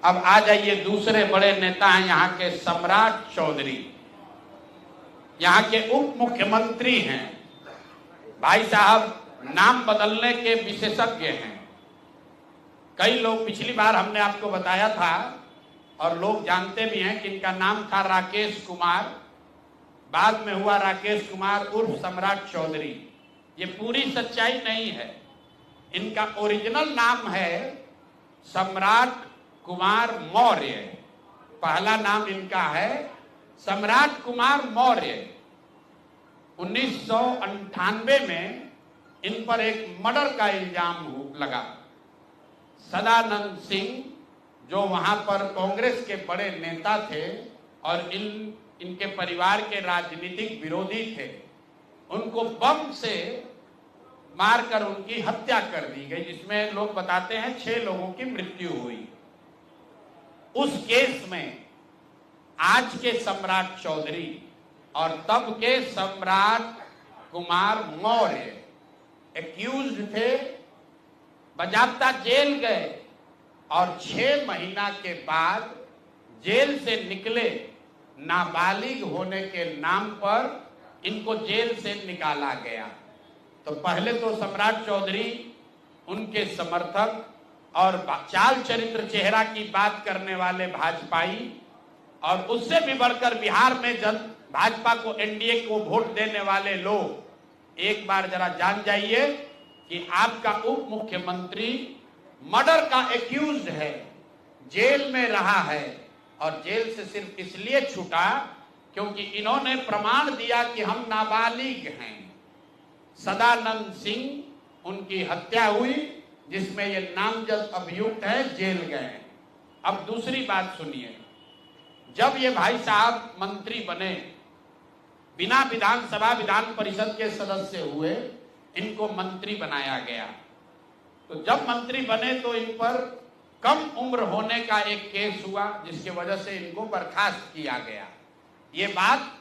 अब आ जाइए, दूसरे बड़े नेता हैं यहाँ के सम्राट चौधरी, यहाँ के उप मुख्यमंत्री हैं। भाई साहब नाम बदलने के विशेषज्ञ हैं। कई लोग, पिछली बार हमने आपको बताया था और लोग जानते भी हैं कि इनका नाम था राकेश कुमार, बाद में हुआ राकेश कुमार उर्फ सम्राट चौधरी। ये पूरी सच्चाई नहीं है। इनका ओरिजिनल नाम है सम्राट कुमार मौर्य। पहला नाम इनका है सम्राट कुमार मौर्य। 1998 में इन पर एक मर्डर का इल्जाम लगा। सदानंद सिंह जो वहां पर कांग्रेस के बड़े नेता थे और इनके परिवार के राजनीतिक विरोधी थे, उनको बम से मारकर उनकी हत्या कर दी गई, जिसमें लोग बताते हैं 6 लोगों की मृत्यु हुई। उस केस में आज के सम्राट चौधरी और तब के सम्राट कुमार मौर्य एक्यूज्ड थे, बजाबता जेल गए और 6 महीना के बाद जेल से निकले नाबालिग होने के नाम पर इनको जेल से निकाला गया। तो पहले तो सम्राट चौधरी, उनके समर्थक और चाल चरित्र चेहरा की बात करने वाले भाजपाई, और उससे भी बढ़कर बिहार में भाजपा को, एनडीए को वोट देने वाले लोग, एक बार जरा जान जाइए कि आपका उप मुख्यमंत्री मर्डर का एक्यूज्ड है, जेल में रहा है और जेल से सिर्फ इसलिए छूटा क्योंकि इन्होंने प्रमाण दिया कि हम नाबालिग हैं। सदानंद सिंह, उनकी हत्या हुई, जिसमें ये नामजद अभियुक्त है, जेल गए। अब दूसरी बात सुनिए, जब ये भाई साहब मंत्री बने, बिना विधानसभा विधान परिषद के सदस्य हुए, इनको मंत्री बनाया गया। तो जब मंत्री बने तो इन पर कम उम्र होने का एक केस हुआ, जिसकी वजह से इनको बर्खास्त किया गया। ये बात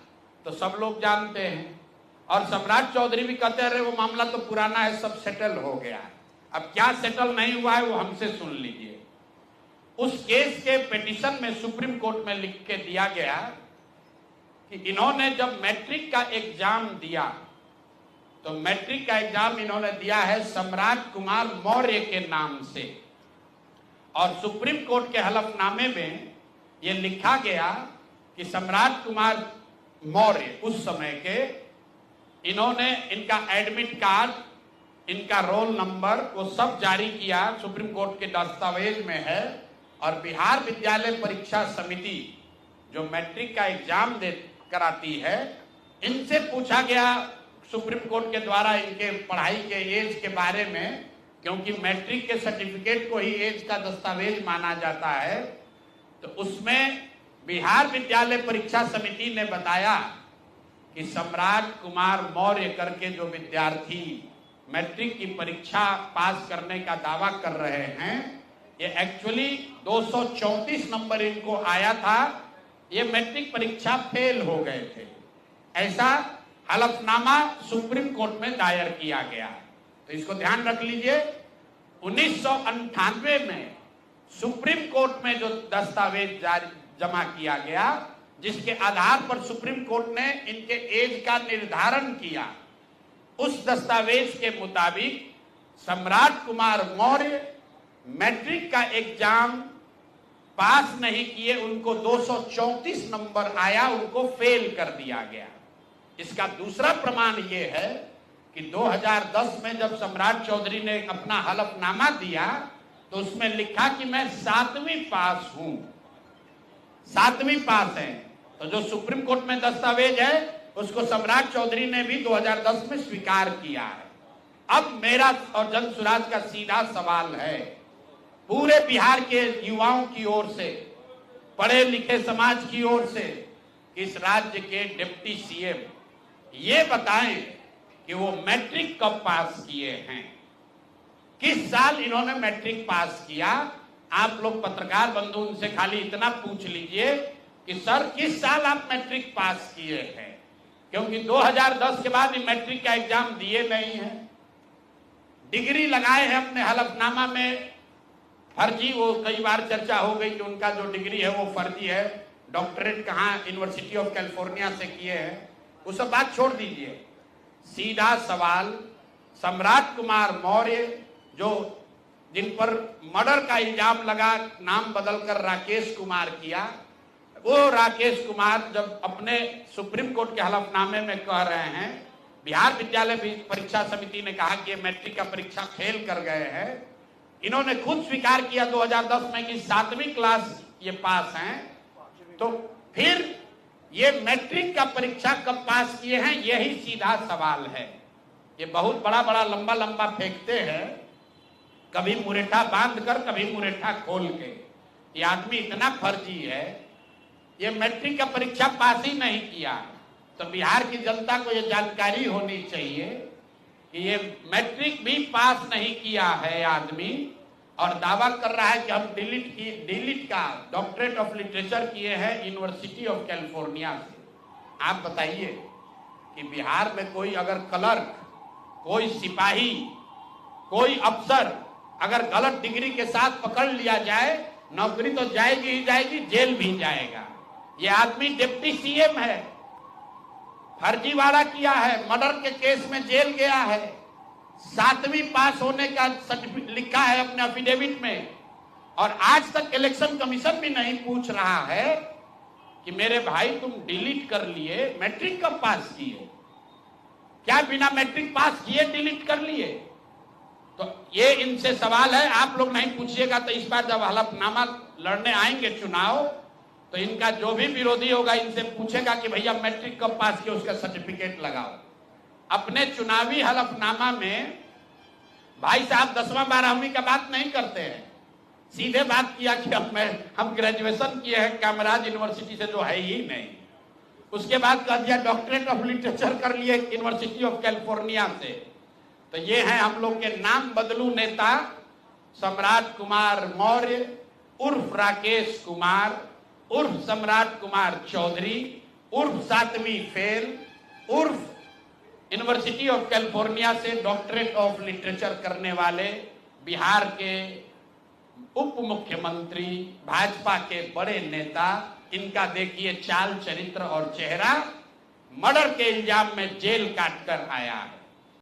तो सब लोग जानते हैं और सम्राट चौधरी भी कहते रहे वो मामला तो पुराना है, सब सेटल हो गया है। अब क्या सेटल नहीं हुआ है वो हमसे सुन लीजिए। उस केस के पिटीशन में सुप्रीम कोर्ट में लिख के दिया गया कि इन्होंने जब मैट्रिक का एग्जाम दिया, तो मैट्रिक का एग्जाम इन्होंने दिया है सम्राट कुमार मौर्य के नाम से, और सुप्रीम कोर्ट के हलफनामे में यह लिखा गया कि सम्राट कुमार मौर्य उस समय के, इन्होंने इनका एडमिट कार्ड, इनका रोल नंबर, वो सब जारी किया, सुप्रीम कोर्ट के दस्तावेज में है। और बिहार विद्यालय परीक्षा समिति जो मैट्रिक का एग्जाम दे कराती है, इनसे पूछा गया सुप्रीम कोर्ट के द्वारा इनके पढ़ाई के एज के बारे में, क्योंकि मैट्रिक के सर्टिफिकेट को ही एज का दस्तावेज माना जाता है। तो उसमें बिहार विद्यालय परीक्षा समिति ने बताया कि सम्राट कुमार मौर्य करके जो विद्यार्थी मैट्रिक की परीक्षा पास करने का दावा कर रहे हैं, ये एक्चुअली 234 नंबर इनको आया था, ये मैट्रिक परीक्षा फेल हो गए थे। ऐसा हलफनामा सुप्रीम कोर्ट में दायर किया गया। तो इसको ध्यान रख लीजिए। 1998 में सुप्रीम कोर्ट में जो दस्तावेज जमा किया गया, जिसके आधार पर सुप्रीम कोर्ट ने इनके एज का निर्धारण किया, उस दस्तावेज के मुताबिक सम्राट कुमार मौर्य मैट्रिक का एग्जाम पास नहीं किए, उनको 234 नंबर आया, उनको फेल कर दिया गया। इसका दूसरा प्रमाण यह है कि 2010 में जब सम्राट चौधरी ने अपना हलफनामा दिया, तो उसमें लिखा कि मैं 7वीं पास हूं, 7वीं पास है। तो जो सुप्रीम कोर्ट में दस्तावेज है, उसको सम्राट चौधरी ने भी 2010 में स्वीकार किया है। अब मेरा और जन सुराज का सीधा सवाल है पूरे बिहार के युवाओं की ओर से, पढ़े लिखे समाज की ओर से, कि इस राज्य के डिप्टी सीएम ये बताएं कि वो मैट्रिक कब पास किए हैं, किस साल इन्होंने मैट्रिक पास किया। आप लोग पत्रकार बंधु उनसे खाली इतना पूछ लीजिए कि सर किस साल आप मैट्रिक पास किए हैं, क्योंकि 2010 के बाद मैट्रिक का एग्जाम दिए नहीं है। डिग्री लगाए हैं अपने हलफनामा में, फर्जी, वो कई बार चर्चा हो गई कि उनका जो डिग्री है वो फर्जी है, डॉक्टरेट कहाँ यूनिवर्सिटी ऑफ कैलिफोर्निया से किए हैं, वो सब बात छोड़ दीजिए। सीधा सवाल, सम्राट कुमार मौर्य जो जिन पर मर्डर का इल्जाम लगा, नाम बदलकर राकेश कुमार किया, वो राकेश कुमार जब अपने सुप्रीम कोर्ट के हलफनामे में कह रहे हैं, बिहार विद्यालय परीक्षा समिति ने कहा कि ये मैट्रिक का परीक्षा फेल कर गए हैं, इन्होंने खुद स्वीकार किया 2010 में कि 7वीं क्लास ये पास हैं, तो फिर ये मैट्रिक का परीक्षा कब पास किए हैं, यही सीधा सवाल है। ये बहुत बड़ा बड़ा लंबा लंबा फेंकते हैं, कभी मुरेठा बांध कर, कभी मुरेठा खोल के। ये आदमी इतना फर्जी है, ये मैट्रिक का परीक्षा पास ही नहीं किया। तो बिहार की जनता को ये जानकारी होनी चाहिए कि ये मैट्रिक भी पास नहीं किया है आदमी, और दावा कर रहा है कि हम डिलीट का डॉक्टरेट ऑफ लिटरेचर किए हैं यूनिवर्सिटी ऑफ कैलिफोर्निया से। आप बताइए कि बिहार में कोई अगर क्लर्क, कोई सिपाही, कोई अफसर अगर गलत डिग्री के साथ पकड़ लिया जाए, नौकरी तो जाएगी ही जाएगी, जेल भी जाएगा। ये आदमी डिप्टी सीएम है, फर्जीवाड़ा किया है, मर्डर के केस में जेल गया है, 7वीं पास होने का सर्टिफिकेट लिखा है अपने एफिडेविट में, और आज तक इलेक्शन कमीशन भी नहीं पूछ रहा है कि मेरे भाई तुम डिलीट कर लिए, मैट्रिक कब पास किए? क्या बिना मैट्रिक पास किए डिलीट कर लिए? तो ये इनसे सवाल है, आप लोग नहीं पूछिएगा तो इस बार जब हलफनामा लड़ने आएंगे चुनाव, तो इनका जो भी विरोधी होगा इनसे पूछेगा कि भैया मैट्रिक कब पास किया, उसका सर्टिफिकेट लगाओ। अपने चुनावी हलफनामा में भाई साहब 10वां 12वीं का बात नहीं करते हैं, सीधे बात किया कि हम ग्रेजुएशन किए हैं कामराज यूनिवर्सिटी से, जो है ही नहीं। उसके बाद कह दिया डॉक्टरेट ऑफ लिटरेचर कर लिए यूनिवर्सिटी ऑफ कैलिफोर्निया से। तो ये है हम लोग के नाम बदलू नेता सम्राट कुमार मौर्य उर्फ राकेश कुमार उर्फ सम्राट कुमार चौधरी उर्फ 7वीं फेल उर्फ यूनिवर्सिटी ऑफ कैलिफोर्निया से डॉक्टरेट ऑफ लिटरेचर करने वाले बिहार के उप मुख्यमंत्री, भाजपा के बड़े नेता। इनका देखिए चाल चरित्र और चेहरा, मर्डर के इल्जाम में जेल काट कर आया है।